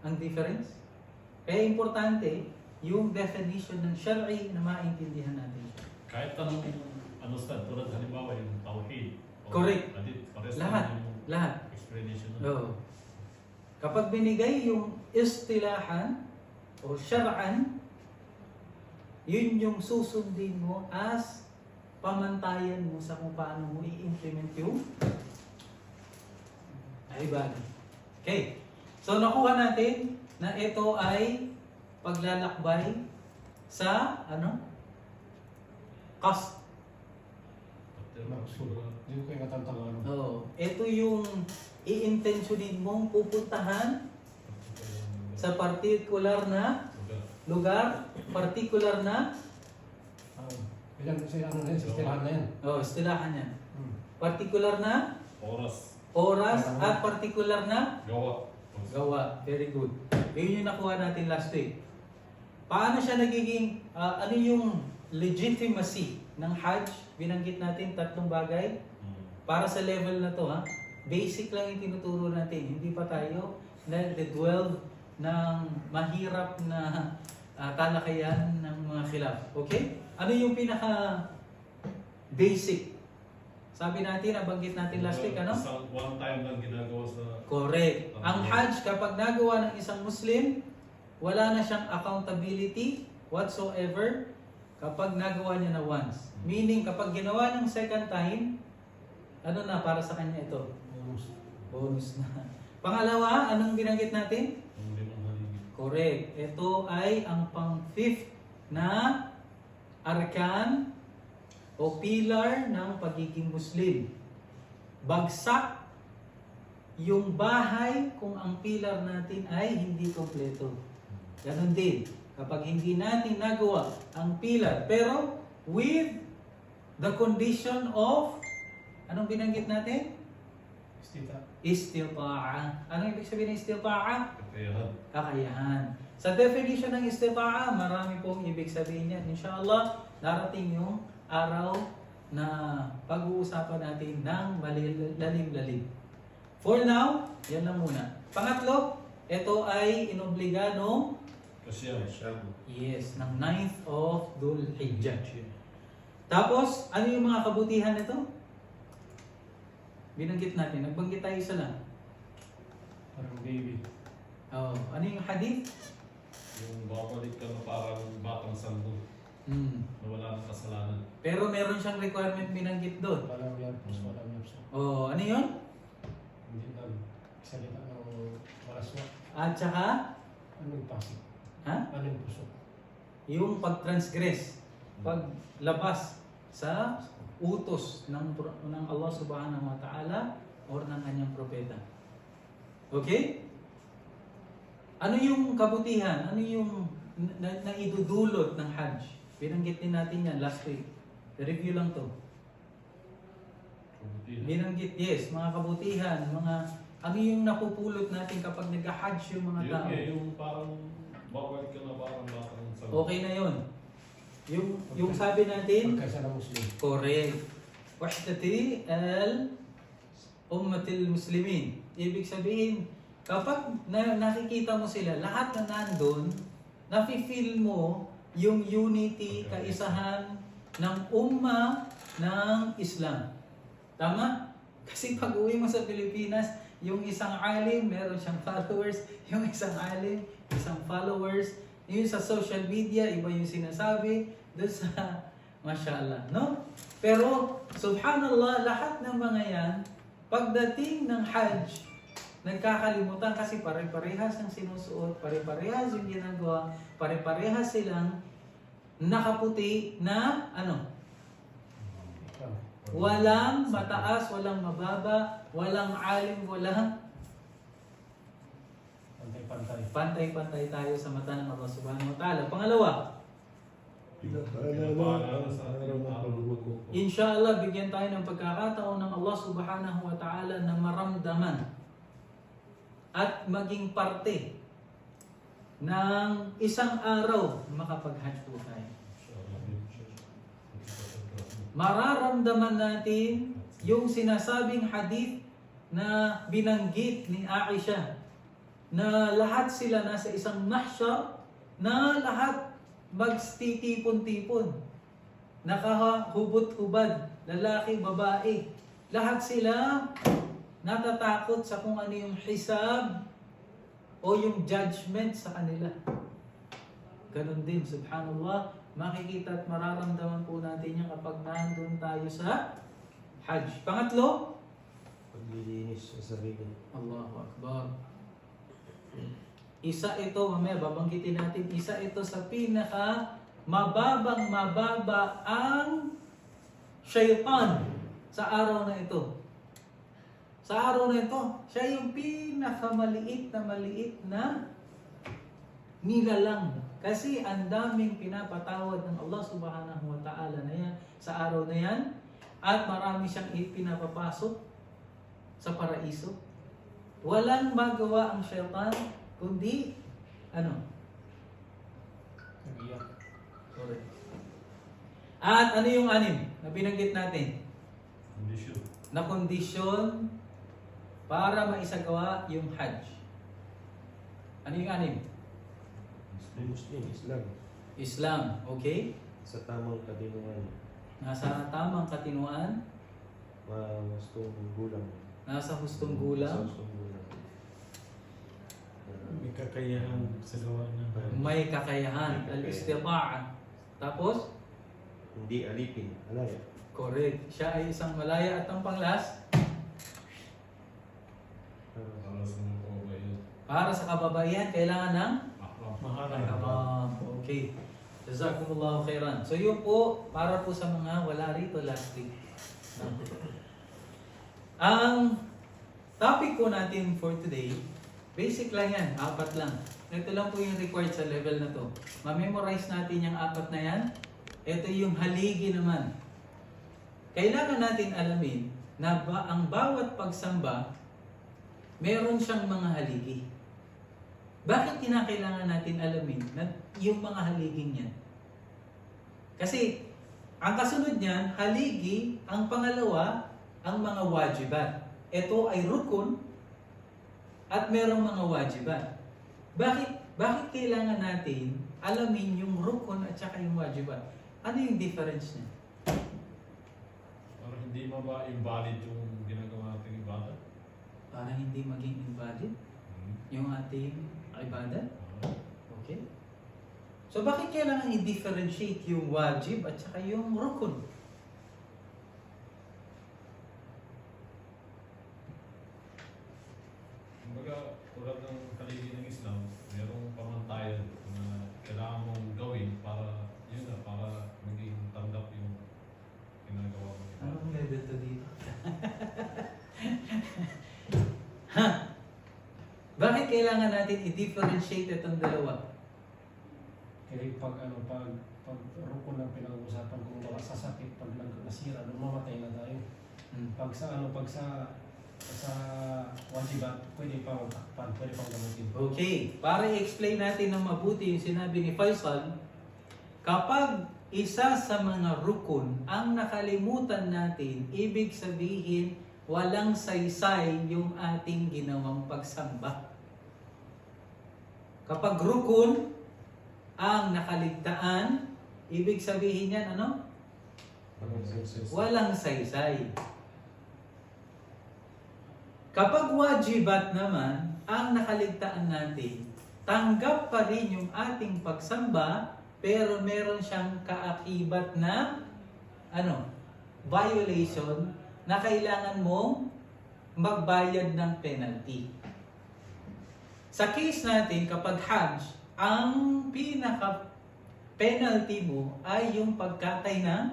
ang difference? Kaya importante yung definition ng syar'i na maintindihan natin siya. Kahit tanong understand, tulad halimbawa yung tawhid. Correct. Lahat. Lahat. Explanation nun. Oo. Kapag binigay yung istilahan o syar'an, yun yung susundin mo as pamantayan mo sa kung paano mo i-implement yung ibadah. Okay. So nakuha natin na ito ay paglalakbay sa cost. Hindi ko yung katantangan. Oh, ito yung i-intentionin mong pupuntahan sa particular na lugar, particular na Ilan kasi ano na yun, sistilahan na yan. istilahan niya. Particular na Oras. at particular na Gawa. gawa. Very good. Yun yung nakuha natin last week. Paano siya nagiging, ano yung legitimacy ng Hajj? Binanggit natin 3 bagay. Para sa level na to, basic lang yung tinuturo natin. Hindi pa tayo na-dwell ng mahirap na talakayan ng mga khilaf. Okay? Ano yung pinaka-basic? Sabi natin, nabanggit natin last week, ano? One time lang ginagawa sa... Correct. Ang Hajj, kapag nagawa ng isang Muslim, wala na siyang accountability whatsoever kapag nagawa niya na once. Meaning, kapag ginawa niyang second time, ano na para sa kanya ito? Bonus na. Pangalawa, anong binanggit natin? Correct. Ito ay ang pang-fifth na arkan o pillar ng pagiging Muslim. Bagsak yung bahay kung ang pillar natin ay hindi kompleto. Ganon din. Kapag hindi natin nagawa ang pillar, pero with the condition of, anong binanggit natin? Istita'a. Anong ibig sabihin ng istita'a? Kakayahan. Sa definition ng istita'a, marami pong ibig sabihin yan. Inshallah, darating yung araw na pag-uusapan natin ng lalim-lalim. For now, yan lang muna. Pangatlo, ito ay inobligado ng 9th of Dhul Hijjah. Tapos, ano yung mga kabutihan nito? Binanggit natin. Nagbanggit tayo isa lang. Parang baby. Ano yung hadith? Yung babalik ka na parang batang sanggol. Na wala ng kasalanan. Pero meron siyang requirement binanggit doon. Walang yapos, walang yapos. Ano yun? Hindi lang. Salita ng malaswa. At saka, Ano yung pasok? Ano yung puso? yung pag-transgress. Paglabas sa utos ng Allah subhanahu wa ta'ala or ng kanyang propeta. Okay? Ano yung kabutihan? Ano yung naidudulot ng Hajj? Binanggit din natin yan last week. Review lang to. Binanggit, yes, mga kabutihan, ano yung napupulot natin kapag nag-Hajj yung mga tao? Yung parang babalik ka na parang batang sanggol. Okay na yun. Yung sabi natin, Pagkasa ng Muslim. correct. Wahdati al-ummatil muslimin. Ibig sabihin, kapag nakikita mo sila, lahat na nandun, nafe-feel mo yung unity, kaisahan ng umma ng Islam. Tama? Kasi pag uwi mo sa Pilipinas, yung isang alim, meron siyang followers, yung isang alim, isang followers, yung sa social media, iba yung sinasabi, doon sa mashallah, no? Pero, subhanallah, lahat ng mga yan, pagdating ng Hajj, nagkakalimutan kasi pare-parehas ang sinusuot, pare-parehas yung ginagawa, pare-parehas silang nakaputi na walang mataas, walang mababa, walang alim, walang Pantay-pantay. pantay-pantay tayo sa mata ng Allah subhanahu wa ta'ala. Pangalawa, inshallah, bigyan tayo ng pagkakataon ng Allah subhanahu wa ta'ala na maramdaman at maging parte ng isang araw makapag-Hajj po tayo. Mararamdaman natin yung sinasabing hadith na binanggit ni Aisha na lahat sila nasa isang mahsyar na lahat magtitipon-tipon. Nakahubot-hubad, lalaki, babae. Lahat sila natatakot sa kung ano yung hisab o yung judgment sa kanila. Ganon din, subhanallah, makikita at mararamdaman po natin yan kapag nandun tayo sa Hajj. Pangatlo, Paglilinis sa sarili. Allahu Akbar. Isa ito, mamaya babanggitin natin, isa ito sa pinaka mababa ang shaytan sa araw na ito. Sa araw na ito, siya yung pinakamaliit na nilalang. Kasi ang daming pinapatawad ng Allah subhanahu wa ta'ala na yan sa araw na yan. At marami siyang pinapapasok sa paraiso. Walang magawa ang syaitan kundi Nagiyak. Correct. At ano yung anim na binanggit natin? Kondisyon. Na kondisyon para maisagawa yung Hajj. Ano yung anim? Muslim, Islam. Islam, okay? Sa tamang katinuan. Nasa tamang katinuan, Mastong gulang. nasa hustong Sa gulang, hustong gulang. May kakayahan sa gawa niya. may kakayahan, al-istita'a. Tapos, Hindi alipin. Alaya. correct. Siya ay isang malaya at ang panglas, Para sa mga kababayan. para sa kababaihan, kailangan ng Maharap. Okay. Jazakumullahu khairan. So yun po, para po sa mga wala rito last week. Ang topic po natin for today, basic lang yan, 4 lang. Ito lang po yung required sa level na to. Ma-memorize natin yung 4 na yan. Ito yung haligi naman. Kailangan natin alamin na ang bawat pagsamba, meron siyang mga haligi. Bakit kinakailangan natin alamin na yung mga haliging yan? Kasi, ang kasunod niyan, haligi, ang pangalawa, ang mga wajibat. Ito ay rukun at merong mga wajibat. Bakit kailangan natin alamin yung rukun at saka yung wajibat? Ano yung difference niya? Para hindi invalid yung ginagawa nating ibadah. Para hindi maging invalid yung ating ibadah? Okay. So bakit kailangan i-differentiate yung wajib at saka yung rukun? Kumbaga, tulad ng haligi ng Islam, mayroong pamantayan na kailangan mong gawin para, yun na, para maging tanggap yung ginagawa mo. Anong level to dito? Ha? Bakit kailangan natin i-differentiate itong dalawa? Kaya pag rukun ng pinag-uusapan kung wala sasakit, pag nasira, mamatay na tayo. Pag sa wajibat, pwede pang takpan, pwede pang gamutin. Okay, para i-explain natin ng mabuti yung sinabi ni Faisal, kapag isa sa mga rukun ang nakalimutan natin, ibig sabihin walang saysay yung ating ginawang pagsamba. Kapag rukun ang nakaligtaan, ibig sabihin yan ano? Walang saysay. Kapag wajibat naman, ang nakaligtaan natin, tanggap pa rin yung ating pagsamba, pero meron siyang kaakibat na violation na kailangan mong magbayad ng penalty. Sa case natin, kapag Hajj, ang pinaka-penalty mo ay yung pagkatay ng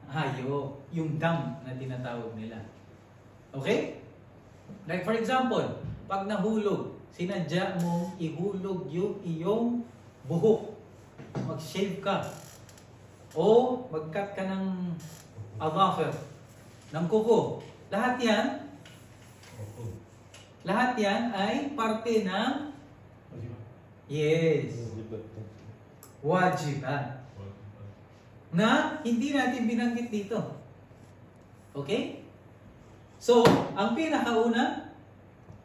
hayop, yung dam na tinatawag nila. Okay? Like for example, pag nahulog, sinadya mong ihulog yung iyong buhok. Mag-shave ka. O mag-cut ka ng adhafir, ng kuko. Lahat yan ay parte ng wajibat na hindi natin binanggit dito. Okay? So, ang pinakauna,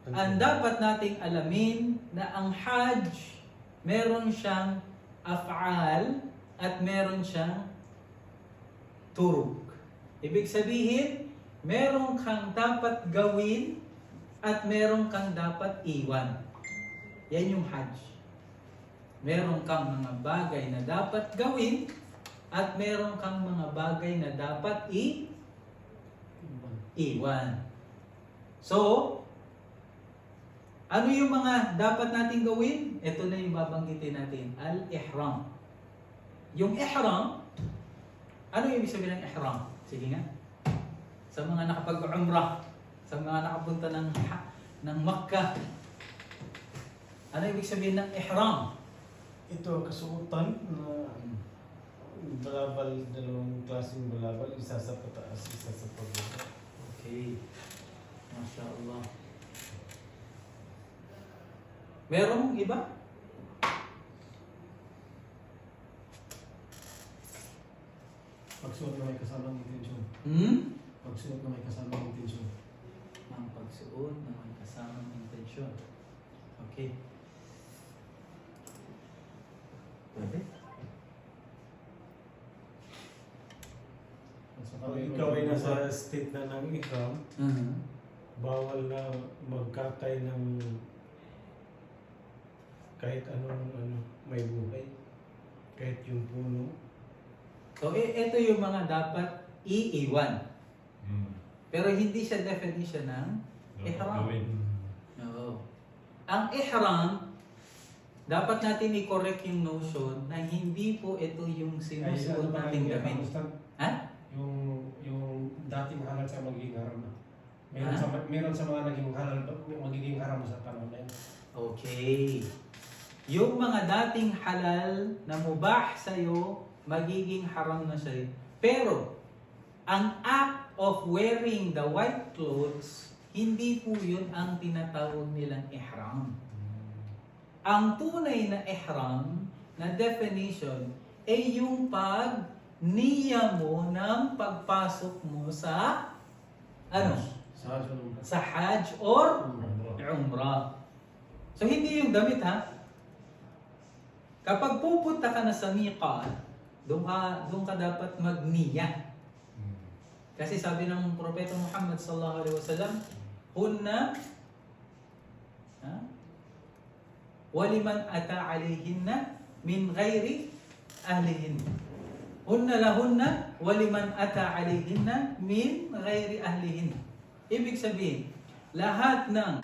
ang dapat nating alamin na ang Hajj, meron siyang af'al at meron siyang turuk. Ibig sabihin, meron kang dapat gawin at meron kang dapat iwan. Yan yung Hajj. Meron kang mga bagay na dapat gawin at meron kang mga bagay na dapat iwan. So, ano yung mga dapat nating gawin? Ito na yung babanggitin natin, al-ihram. Yung ihram, ano yung ibig sabihin ng ihram? Sige nga. Sa mga nakapag-umrah, sa mga nakapunta ng Makkah, ano ibig sabihin ng ihram? Ito kasuotan na balabal, dalawang klaseng balabal, isa sa pataas, isa sa pababa. Okay. Masya Allah. Merong iba? Pagsuot na may kasamang intensyon. Pagsuot na may kasamang intensyon. Ang pagsuot na may kasamang intensyon. Okay. Pwede? Pag ikaw ay nasa state na ng ihram, bawal na magkatay ng kahit anong may buhay. Kahit yung puno. So, ito yung mga dapat iiwan. Mm. Pero hindi siya definition ng ihram. Gawin. Oo. Ang ihram, dapat natin i-correct yung notion na hindi po ito yung sinusuot nating damit. Ha? Yung dating halal sa magiging haram na. Ha? Meron sa mga naging halal magiging haram sa panahon na yun. Okay. Yung mga dating halal na mubah sa'yo, magiging haram na sa'yo. Pero, ang act of wearing the white clothes, hindi po yun ang tinatawag nilang ihram. Ang tunay na ihram, na definition, ay yung pag-niya mo ng pagpasok mo sa sa Hajj or Umrah. So, hindi yung damit ha. Kapag pupunta ka na sa miqat, doon ka dapat magniya. Kasi sabi ng Propeta Muhammad sallallahu alaihi wasallam, hunna waliman ata alayhinna min ghairi ahlihin. Hunna lahunna waliman ata alayhinna min ghairi ahlihin. Ibig sabihin, lahat ng